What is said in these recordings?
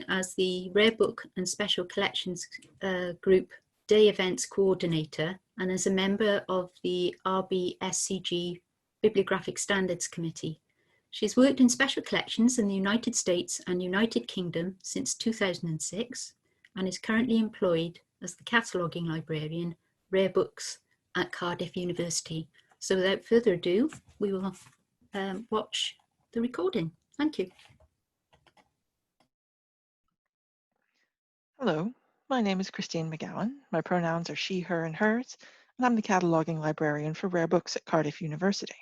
as the Rare Book and Special Collections Group Day Events Coordinator and as a member of the RBSCG Bibliographic Standards Committee. She's worked in special collections in the United States and United Kingdom since 2006 and is currently employed as the cataloguing librarian, Rare Books at Cardiff University. So without further ado, we will watch the recording. Thank you. Hello, my name is Christine Megowan. My pronouns are she, her, and hers, and I'm the cataloging librarian for Rare Books at Cardiff University.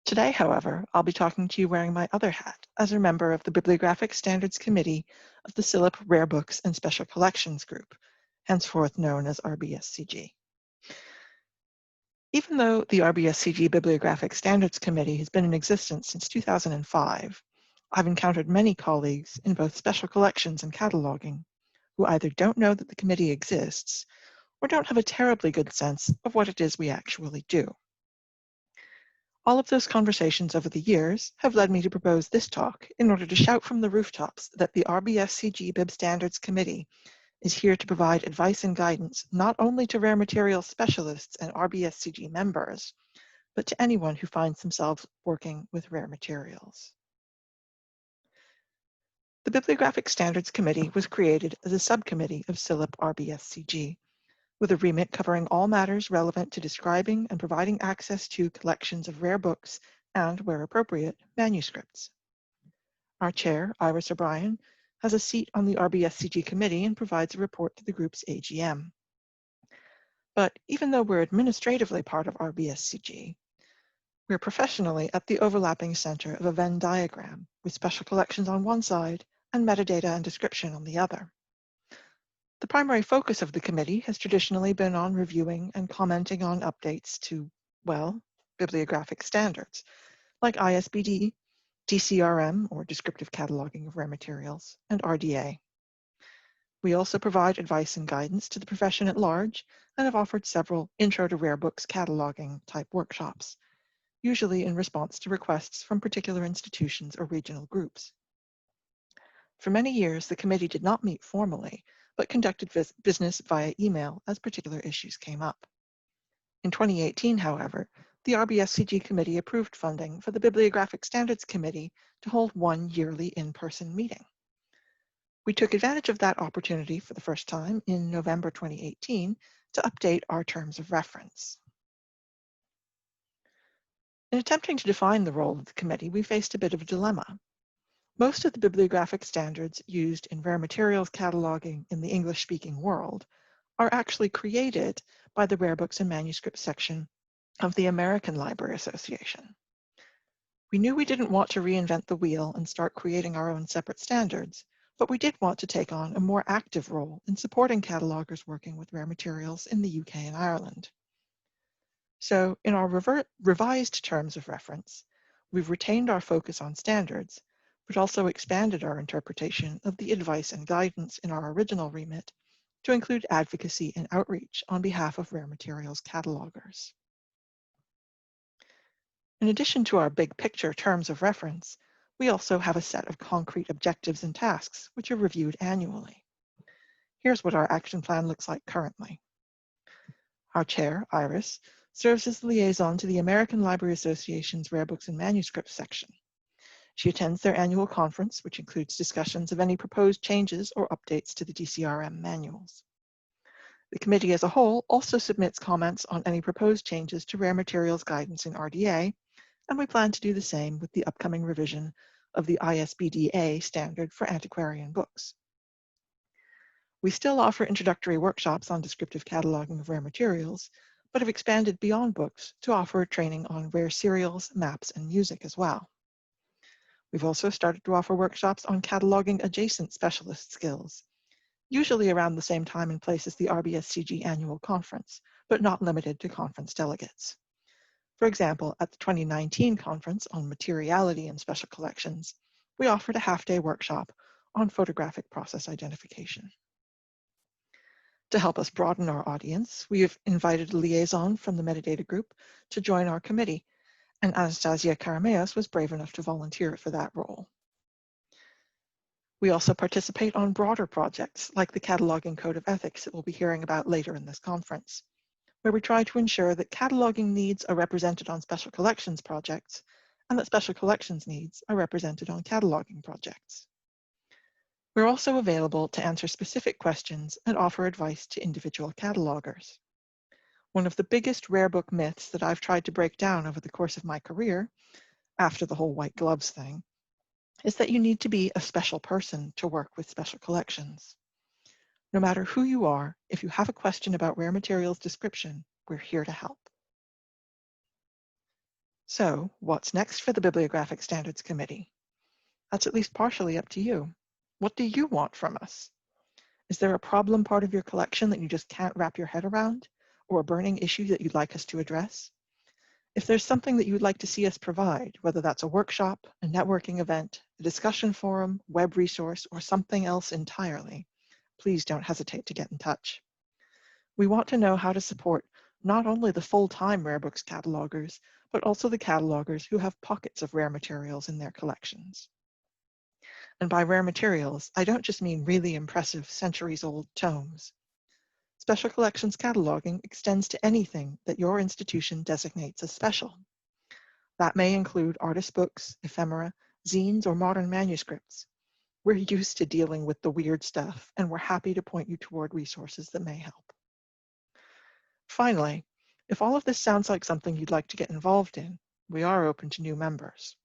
Today, however, I'll be talking to you wearing my other hat as a member of the Bibliographic Standards Committee of the CILIP Rare Books and Special Collections Group, henceforth known as RBSCG. Even though the RBSCG Bibliographic Standards Committee has been in existence since 2005, I've encountered many colleagues in both special collections and cataloging who either don't know that the committee exists or don't have a terribly good sense of what it is we actually do. All of those conversations over the years have led me to propose this talk in order to shout from the rooftops that the RBSCG Bib Standards Committee is here to provide advice and guidance not only to rare materials specialists and RBSCG members, but to anyone who finds themselves working with rare materials. The Bibliographic Standards Committee was created as a subcommittee of CILIP RBSCG, with a remit covering all matters relevant to describing and providing access to collections of rare books and, where appropriate, manuscripts. Our chair, Iris O'Brien, has a seat on the RBSCG committee and provides a report to the group's AGM. But even though we're administratively part of RBSCG, we're professionally at the overlapping center of a Venn diagram with special collections on one side and metadata and description on the other. The primary focus of the committee has traditionally been on reviewing and commenting on updates to, well, bibliographic standards, like ISBD, DCRM, or Descriptive Cataloging of Rare Materials, and RDA. We also provide advice and guidance to the profession at large and have offered several Intro to Rare Books cataloging type workshops, usually in response to requests from particular institutions or regional groups. For many years, the committee did not meet formally, but conducted business via email as particular issues came up. In 2018, however, the RBSCG committee approved funding for the Bibliographic Standards Committee to hold one yearly in-person meeting. We took advantage of that opportunity for the first time in November 2018 to update our terms of reference. In attempting to define the role of the committee, we faced a bit of a dilemma. Most of the bibliographic standards used in rare materials cataloging in the English-speaking world are actually created by the Rare Books and Manuscripts section of the American Library Association. We knew we didn't want to reinvent the wheel and start creating our own separate standards, but we did want to take on a more active role in supporting catalogers working with rare materials in the UK and Ireland. So in our revised terms of reference, we've retained our focus on standards, but also expanded our interpretation of the advice and guidance in our original remit to include advocacy and outreach on behalf of rare materials catalogers. In addition to our big picture terms of reference, we also have a set of concrete objectives and tasks which are reviewed annually. Here's what our action plan looks like currently. Our chair, Iris, serves as the liaison to the American Library Association's Rare Books and Manuscripts section. She attends their annual conference, which includes discussions of any proposed changes or updates to the DCRM manuals. The committee as a whole also submits comments on any proposed changes to rare materials guidance in RDA, and we plan to do the same with the upcoming revision of the ISBD-A standard for antiquarian books. We still offer introductory workshops on descriptive cataloging of rare materials, but have expanded beyond books to offer training on rare serials, maps, and music as well. We've also started to offer workshops on cataloging adjacent specialist skills, usually around the same time and place as the RBSCG annual conference, but not limited to conference delegates. For example, at the 2019 conference on materiality in special collections, we offered a half-day workshop on photographic process identification. To help us broaden our audience, we have invited a liaison from the metadata group to join our committee, and Anastasia Karameos was brave enough to volunteer for that role. We also participate on broader projects like the Cataloging Code of Ethics that we'll be hearing about later in this conference, where we try to ensure that cataloging needs are represented on special collections projects and that special collections needs are represented on cataloging projects. We're also available to answer specific questions and offer advice to individual catalogers. One of the biggest rare book myths that I've tried to break down over the course of my career, after the whole white gloves thing, is that you need to be a special person to work with special collections. No matter who you are, if you have a question about rare materials description, we're here to help. So, what's next for the Bibliographic Standards Committee? That's at least partially up to you. What do you want from us? Is there a problem part of your collection that you just can't wrap your head around, or a burning issue that you'd like us to address? If there's something that you would like to see us provide, whether that's a workshop, a networking event, a discussion forum, web resource, or something else entirely, please don't hesitate to get in touch. We want to know how to support not only the full-time rare books catalogers, but also the catalogers who have pockets of rare materials in their collections. And by rare materials, I don't just mean really impressive centuries-old tomes. Special collections cataloging extends to anything that your institution designates as special. That may include artist books, ephemera, zines, or modern manuscripts. We're used to dealing with the weird stuff, and we're happy to point you toward resources that may help. Finally, if all of this sounds like something you'd like to get involved in, we are open to new members.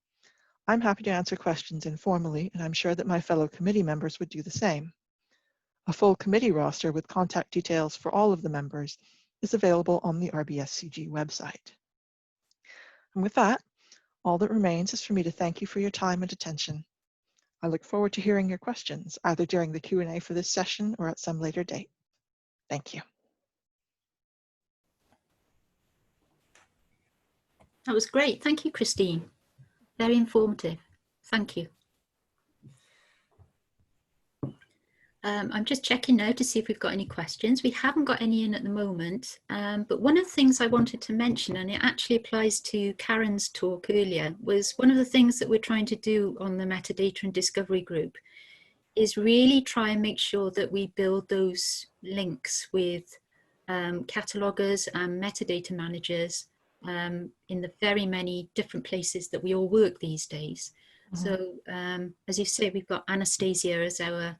I'm happy to answer questions informally, and I'm sure that my fellow committee members would do the same. A full committee roster with contact details for all of the members is available on the RBSCG website. And with that, all that remains is for me to thank you for your time and attention. I look forward to hearing your questions, either during the Q&A for this session or at some later date. Thank you. That was great. Thank you, Christine. Very informative. Thank you. I'm just checking now to see if we've got any questions. We haven't got any in at the moment, but one of the things I wanted to mention, and it actually applies to Karen's talk earlier, was one of the things that we're trying to do on the metadata and discovery group is really try and make sure that we build those links with catalogers and metadata managers in the very many different places that we all work these days. So as you say, we've got Anastasia as our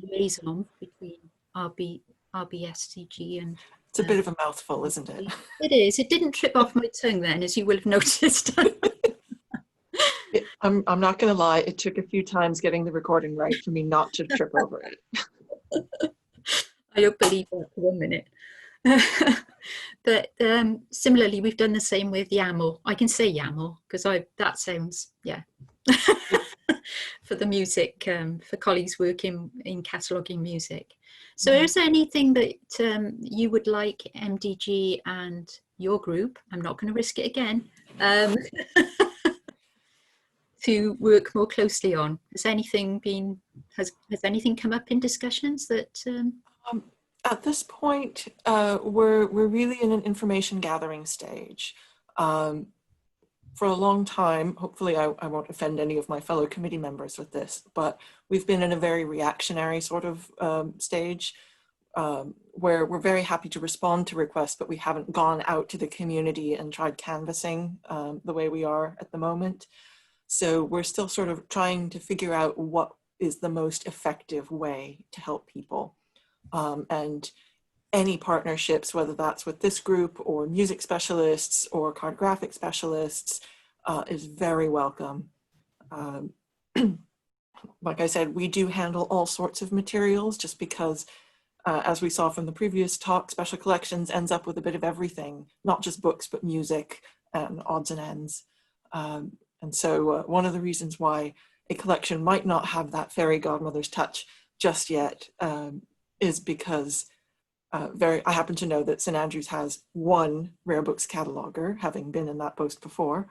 liaison between RBSCG and... It's a bit of a mouthful, isn't it? It is. It didn't trip off my tongue then, as you will have noticed. I'm not going to lie, it took a few times getting the recording right for me not to trip over it. I don't believe that for 1 minute. But similarly, we've done the same with YAML. I can say YAML because that sounds, yeah. For the music, for colleagues working in cataloguing music. So is there anything that you would like MDG and your group, I'm not going to risk it again, to work more closely on? Has anything come up in discussions that... At this point, we're really in an information gathering stage. For a long time, hopefully I won't offend any of my fellow committee members with this, but we've been in a very reactionary sort of stage where we're very happy to respond to requests, but we haven't gone out to the community and tried canvassing the way we are at the moment. So we're still sort of trying to figure out what is the most effective way to help people. And any partnerships, whether that's with this group or music specialists or cartographic specialists, is very welcome. Like I said, we do handle all sorts of materials just because, as we saw from the previous talk, special collections ends up with a bit of everything, not just books, but music and odds and ends. And so one of the reasons why a collection might not have that fairy godmother's touch just yet is because I happen to know that St. Andrews has one rare books cataloger, having been in that post before,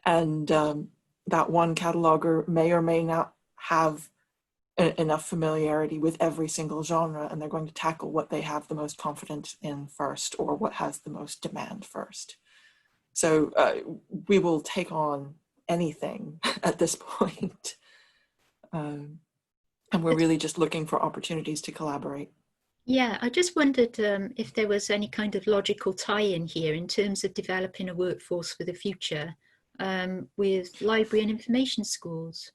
and that one cataloger may or may not have enough familiarity with every single genre, and they're going to tackle what they have the most confidence in first, or what has the most demand first. So we will take on anything at this point. And we're really just looking for opportunities to collaborate. Yeah, I just wondered if there was any kind of logical tie-in here in terms of developing a workforce for the future with library and information schools.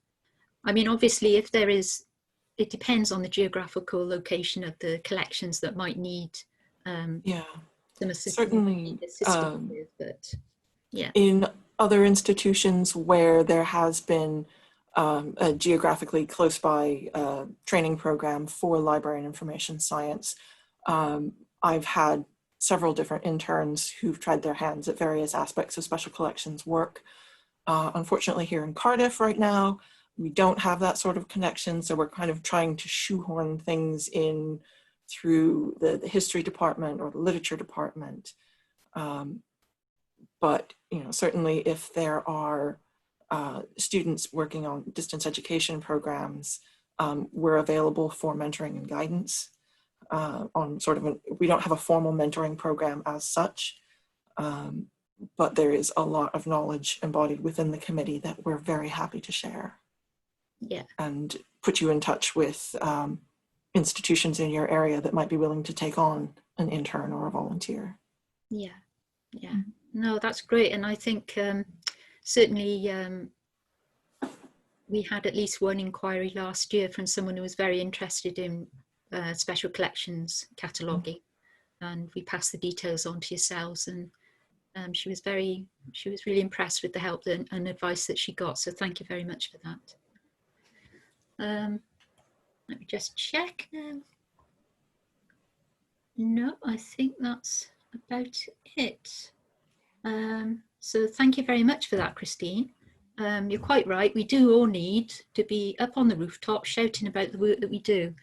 I mean, obviously, if there is, it depends on the geographical location of the collections that might need Yeah, some certainly. assistance with, but yeah. In other institutions where there has been a geographically close by training program for library and information science, I've had several different interns who've tried their hands at various aspects of special collections work. Unfortunately, here in Cardiff right now, we don't have that sort of connection, so we're kind of trying to shoehorn things in through the history department or the literature department. But certainly if there are students working on distance education programs, we're available for mentoring and guidance on sort of we don't have a formal mentoring program as such, but there is a lot of knowledge embodied within the committee that we're very happy to share. Yeah. And put you in touch with institutions in your area that might be willing to take on an intern or a volunteer. Yeah, yeah. No, that's great. And I think certainly we had at least one inquiry last year from someone who was very interested in special collections cataloguing, and we passed the details on to yourselves, and she was really impressed with the help and advice that she got. So thank you very much for that. Let me just check now. No, I think that's about it. So thank you very much for that, Christine. You're quite right. We do all need to be up on the rooftop shouting about the work that we do.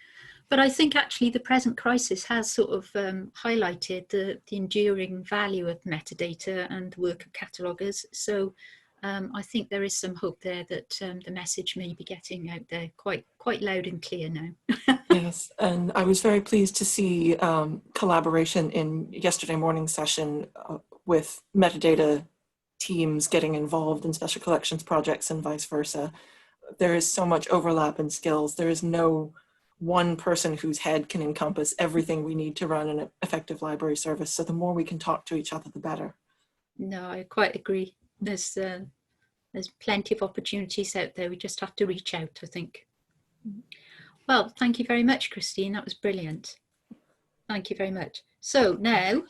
But I think actually the present crisis has sort of highlighted the enduring value of metadata and the work of cataloguers. So I think there is some hope there that the message may be getting out there quite loud and clear now. Yes, and I was very pleased to see collaboration in yesterday morning's session with metadata teams getting involved in special collections projects and vice versa. There is so much overlap in skills. There is no one person whose head can encompass everything we need to run an effective library service. So the more we can talk to each other, the better. No, I quite agree. There's plenty of opportunities out there. We just have to reach out, I think. Well, thank you very much, Christine. That was brilliant. Thank you very much. So now